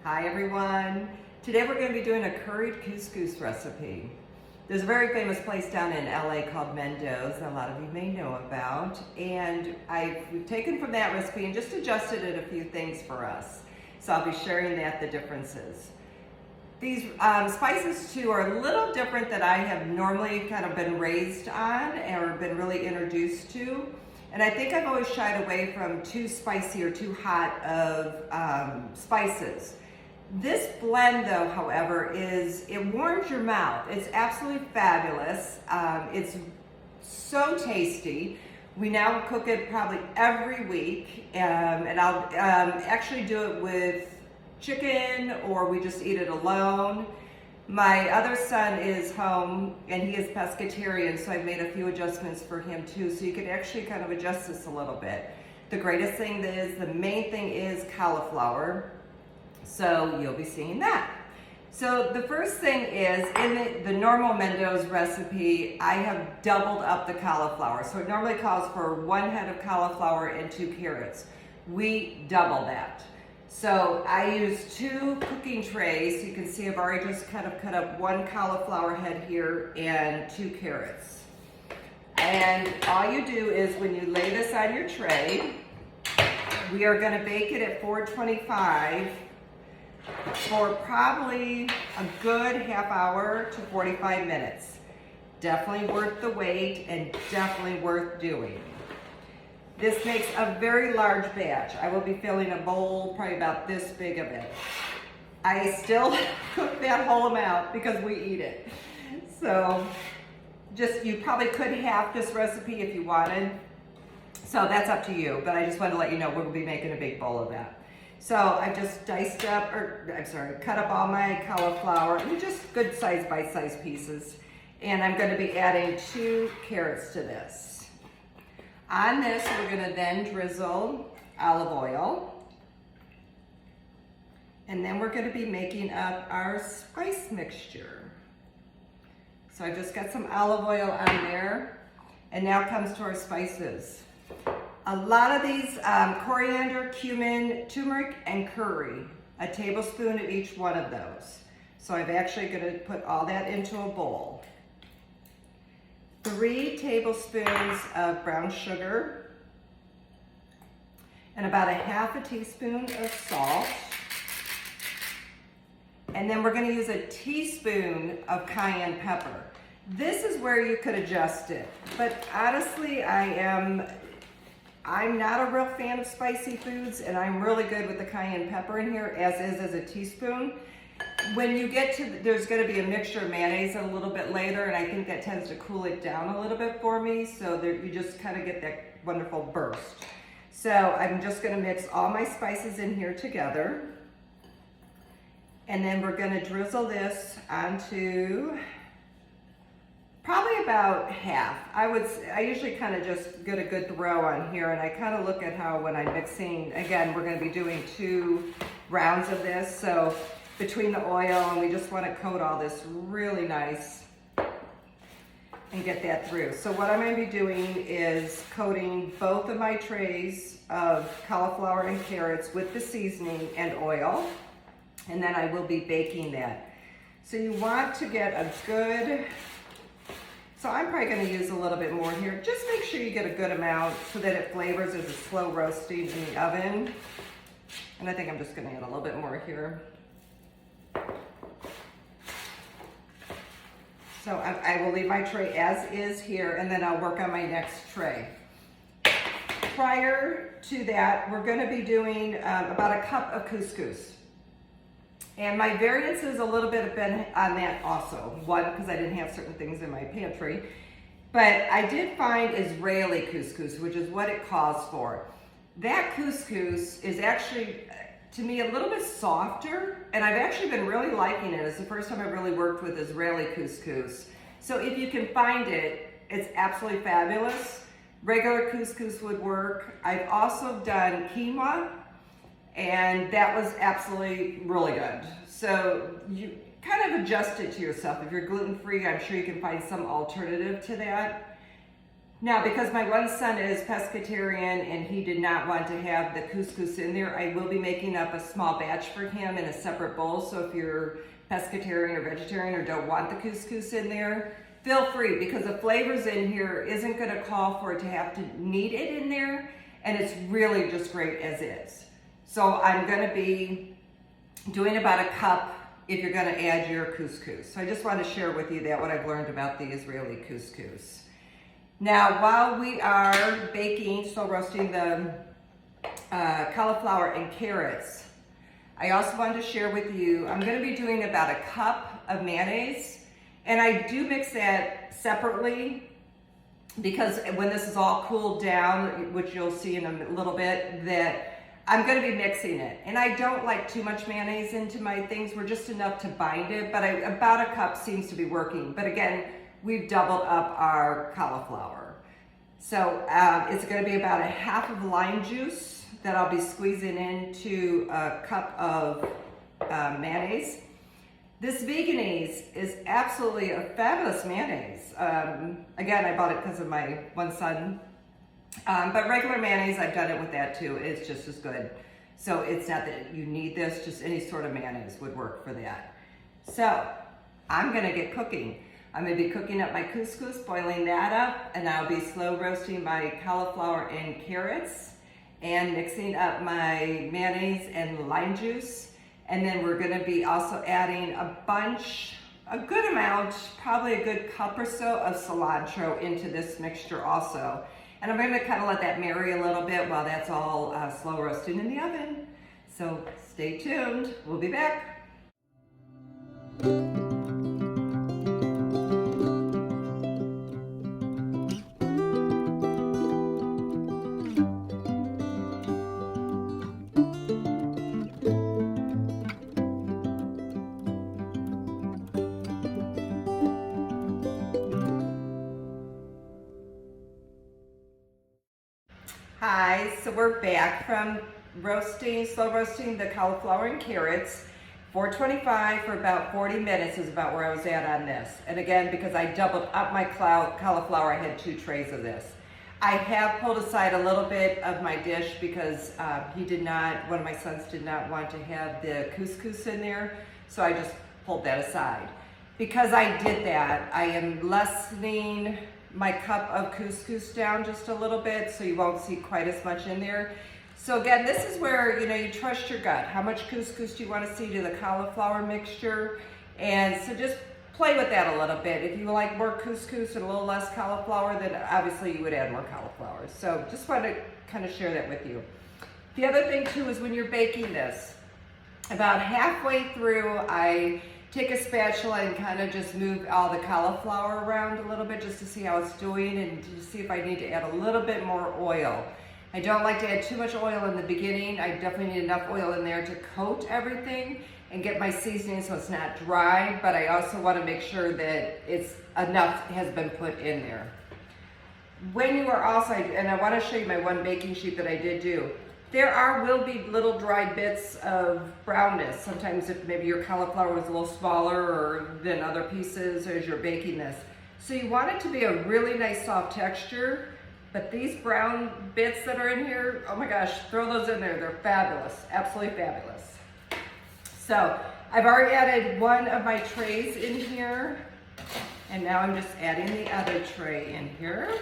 Hi everyone. Today we're going to be doing a curried couscous recipe. There's a very famous place down in LA called Mendocino, a lot of you may know about, and I've taken from that recipe and just adjusted it a few things for us. So I'll be sharing the differences. These spices too are a little different than I have normally kind of been raised on or been really introduced to. And I think I've always shied away from too spicy or too hot of spices. This blend though, however, it warms your mouth. It's absolutely fabulous. It's so tasty. We now cook it probably every week, and I'll actually do it with chicken, or we just eat it alone. My other son is home and he is pescatarian, so I've made a few adjustments for him too, so you can actually kind of adjust this a little bit. The greatest thing the main thing is cauliflower, so you'll be seeing that. So the first thing is, in the normal Mendo's recipe, I have doubled up the cauliflower. So it normally calls for 1 head of cauliflower and 2 carrots. We double that. So I use 2 cooking trays. You can see I've already just kind of cut up 1 cauliflower head here and 2 carrots. And all you do is when you lay this on your tray, we are going to bake it at 425 for probably a good half hour to 45 minutes. Definitely worth the wait and definitely worth doing. This makes a very large batch. I will be filling a bowl probably about this big of it. I still cook that whole amount because we eat it. So you probably could half this recipe if you wanted. So that's up to you, but I just wanted to let you know we'll be making a big bowl of that. So I just cut up all my cauliflower into just good size bite-sized pieces. And I'm going to be adding 2 carrots to this. On this, we're going to then drizzle olive oil. And then we're going to be making up our spice mixture. So I just got some olive oil on there. And now comes to our spices. A lot of these, coriander, cumin, turmeric, and curry. A tablespoon of each one of those. So I'm actually going to put all that into a bowl. 3 tablespoons of brown sugar, and about a half a teaspoon of salt. And then we're going to use a teaspoon of cayenne pepper. This is where you could adjust it, but honestly, I'm not a real fan of spicy foods, and I'm really good with the cayenne pepper in here, as a teaspoon. When you get to, there's going to be a mixture of mayonnaise a little bit later, and I think that tends to cool it down a little bit for me, so you just kind of get that wonderful burst. So I'm just going to mix all my spices in here together, and then we're going to drizzle this onto probably about half. I usually kind of just get a good throw on here, and I kind of look at how when I'm mixing, again, we're going to be doing 2 rounds of this, so between the oil, and we just want to coat all this really nice and get that through. So what I'm going to be doing is coating both of my trays of cauliflower and carrots with the seasoning and oil, and then I will be baking that. So you want to get a good, so I'm probably going to use a little bit more here. Just make sure you get a good amount so that it flavors as a slow roasting in the oven. And I think I'm just going to add a little bit more here. So I will leave my tray as is here, and then I'll work on my next tray. Prior to that, we're going to be doing about a cup of couscous. And my variance is a little bit on that also. One, because I didn't have certain things in my pantry. But I did find Israeli couscous, which is what it calls for. That couscous is actually, to me, a little bit softer, and I've actually been really liking it. It's the first time I've really worked with Israeli couscous. So if you can find it, it's absolutely fabulous. Regular couscous would work. I've also done quinoa, and that was absolutely really good. So you kind of adjust it to yourself. If you're gluten-free, I'm sure you can find some alternative to that. Now, because my one son is pescatarian and he did not want to have the couscous in there, I will be making up a small batch for him in a separate bowl. So if you're pescatarian or vegetarian or don't want the couscous in there, feel free, because the flavors in here isn't going to call for it to have to need it in there, and it's really just great as is. So I'm going to be doing about a cup if you're going to add your couscous. So I just want to share with you that what I've learned about the Israeli couscous. Now, while we are baking, slow roasting the cauliflower and carrots, I also wanted to share with you, I'm going to be doing about a cup of mayonnaise, and I do mix that separately because when this is all cooled down, which you'll see in a little bit, that I'm going to be mixing it. And I don't like too much mayonnaise into my things. We're just enough to bind it, but about a cup seems to be working. But again, we've doubled up our cauliflower. So it's going to be about a half of lime juice that I'll be squeezing into a cup of mayonnaise. This Veganese is absolutely a fabulous mayonnaise. Again, I bought it because of my one son. But regular mayonnaise, I've done it with that too. It's just as good. So it's not that you need this, just any sort of mayonnaise would work for that. So I'm gonna get cooking. I'm gonna be cooking up my couscous, boiling that up, and I'll be slow roasting my cauliflower and carrots and mixing up my mayonnaise and lime juice. And then we're gonna be also adding a good amount, probably a good cup or so of cilantro into this mixture also. And I'm gonna kind of let that marry a little bit while that's all slow roasting in the oven. So stay tuned, we'll be back. Hi, so we're back from slow roasting the cauliflower and carrots. 425 for about 40 minutes is about where I was at on this. And again, because I doubled up my cauliflower, I had 2 trays of this. I have pulled aside a little bit of my dish because one of my sons did not want to have the couscous in there, so I just pulled that aside. Because I did that, I am lessening my cup of couscous down just a little bit so you won't see quite as much in there. So again, this is where you trust your gut. How much couscous do you want to see to the cauliflower mixture? And so just play with that a little bit. If you like more couscous and a little less cauliflower, then obviously you would add more cauliflower. So just want to kind of share that with you. The other thing too is when you're baking this, about halfway through, I take a spatula and kind of just move all the cauliflower around a little bit just to see how it's doing and to see if I need to add a little bit more oil. I don't like to add too much oil in the beginning. I definitely need enough oil in there to coat everything and get my seasoning so it's not dry, but I also want to make sure that enough has been put in there. When you are also, and I want to show you my one baking sheet that I did do, will be little dry bits of brownness. Sometimes if maybe your cauliflower was a little smaller than other pieces as you're baking this. So you want it to be a really nice soft texture, but these brown bits that are in here, oh my gosh, throw those in there. They're fabulous, absolutely fabulous. So I've already added one of my trays in here, and now I'm just adding the other tray in here.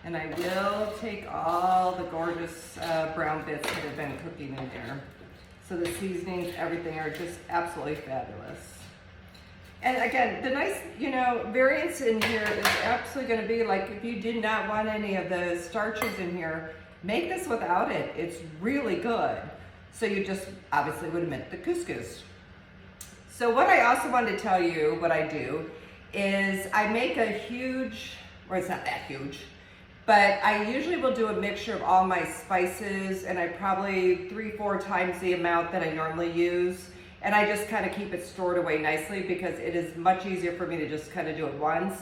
And I will take all the gorgeous brown bits that have been cooking in there. So the seasonings, everything are just absolutely fabulous. And again, the nice, variance in here is absolutely going to be like if you did not want any of the starches in here, make this without it. It's really good. So you just obviously would omit the couscous. So what I also wanted to tell you, what I do, is I make a huge, or it's not that huge, but I usually will do a mixture of all my spices, and I probably 3-4 times the amount that I normally use. And I just kind of keep it stored away nicely because it is much easier for me to just kind of do it once.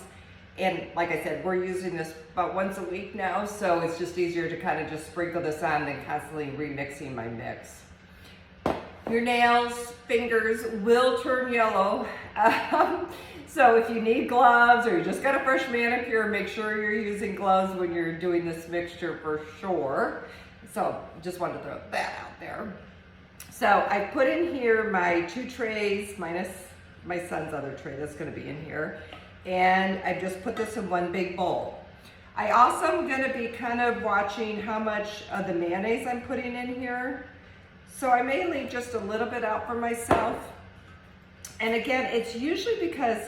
And like I said, we're using this about once a week now, so it's just easier to kind of just sprinkle this on than constantly remixing my mix. Your nails, fingers will turn yellow. So if you need gloves or you just got a fresh manicure, make sure you're using gloves when you're doing this mixture for sure. So just wanted to throw that out there. So I put in here my 2 trays minus my son's other tray that's going to be in here. And I just put this in one big bowl. I also am going to be kind of watching how much of the mayonnaise I'm putting in here. So I may leave just a little bit out for myself. And again, it's usually because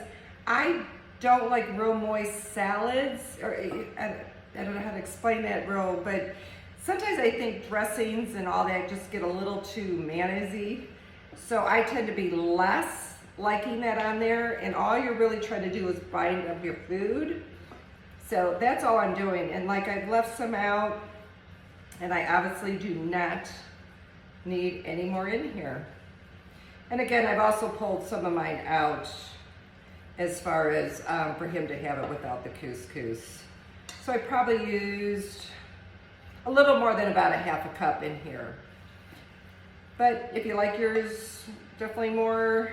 I don't like real moist salads, or I don't know how to explain that real, but sometimes I think dressings and all that just get a little too mayonnaise-y. So I tend to be less liking that on there, and all you're really trying to do is bind up your food. So that's all I'm doing. And like, I've left some out, and I obviously do not need any more in here. And again, I've also pulled some of mine out as far as for him to have it without the couscous. So I probably used a little more than about a half a cup in here. But if you like yours definitely more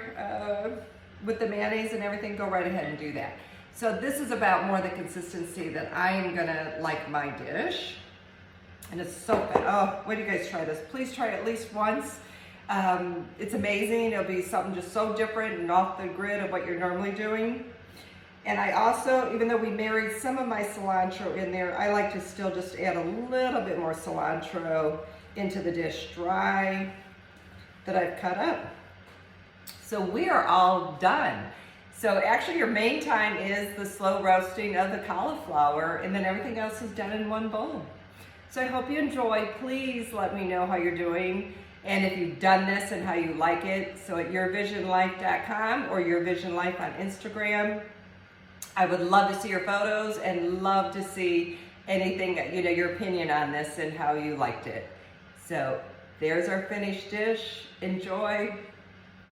with the mayonnaise and everything, go right ahead and do that. So this is about more the consistency that I am gonna like my dish. And it's so good. Oh, wait, you guys try this. Please try it at least once. It's amazing. It'll be something just so different and off the grid of what you're normally doing. And I also, even though we married some of my cilantro in there, I like to still just add a little bit more cilantro into the dish dry that I've cut up. So we are all done. So actually your main time is the slow roasting of the cauliflower, and then everything else is done in one bowl. So I hope you enjoy. Please let me know how you're doing and if you've done this and how you like it. So at yourvisionlife.com or yourvisionlife on Instagram. I would love to see your photos and love to see anything, your opinion on this and how you liked it. So there's our finished dish. Enjoy.